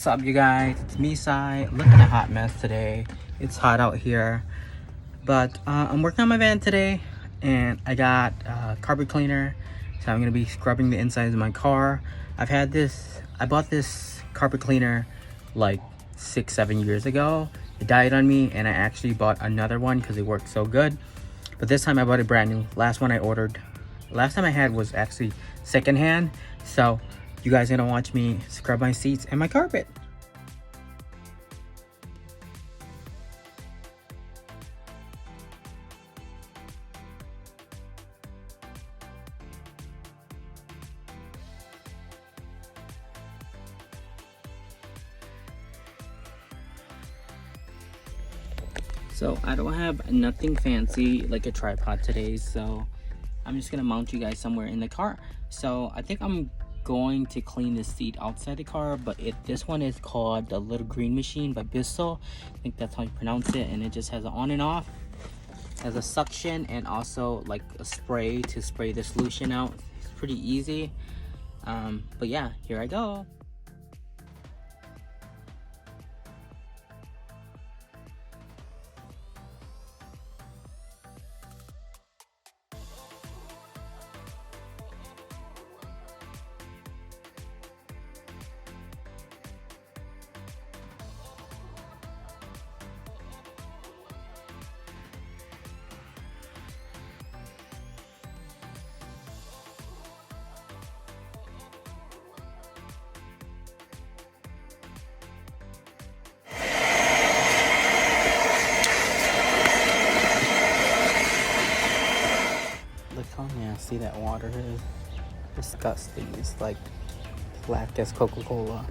What's up, you guys? It's me, Sai. Look at the hot mess today. It's hot out here, but I'm working on my van today, and I got carpet cleaner, so I'm gonna be scrubbing the insides of my car. I bought this carpet cleaner like 6-7 years ago. It died on me, and I actually bought another one because it worked so good. But this time I bought it brand new. Last time I had was actually secondhand. So you guys are gonna watch me scrub my seats and my carpet. So I don't have nothing fancy like a tripod today, so I'm just gonna mount you guys somewhere in the car. So I think I'm going to clean the seat outside the car, but this one is called the Little Green Machine by Bissell. I think that's how you pronounce it, and it just has an on and off, has a suction, and also like a spray to spray the solution out. It's pretty easy, but yeah, here I go. Look how nasty that water is. Disgusting. It's like black as Coca-Cola.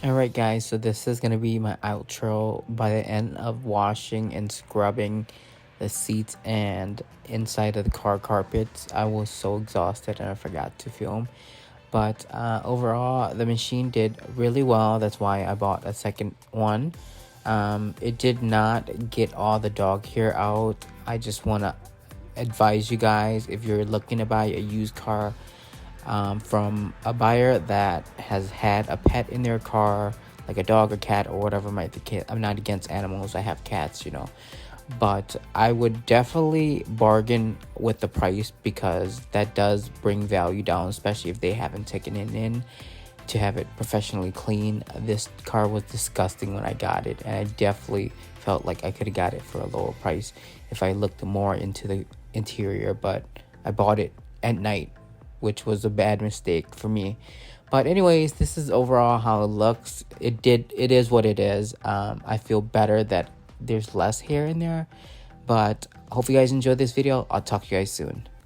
Alright guys, so this is going to be my outro. By the end of washing and scrubbing the seats and inside of the car carpets, I was so exhausted and I forgot to film. But overall, the machine did really well. That's why I bought a second one. It did not get all the dog hair out. I just want to advise you guys, if you're looking to buy a used car from a buyer that has had a pet in their car, like a dog or cat or whatever might be the case. I'm not against animals. I have cats, but I would definitely bargain with the price, because that does bring value down, especially if they haven't taken it in to have it professionally clean. This car was disgusting when I got it, and I definitely felt like I could have got it for a lower price if I looked more into the interior, but I bought it at night, which was a bad mistake for me. But anyways, this is overall how it looks. It is what it is. I feel better that there's less hair in there, but hope you guys enjoyed this video. I'll talk to you guys soon.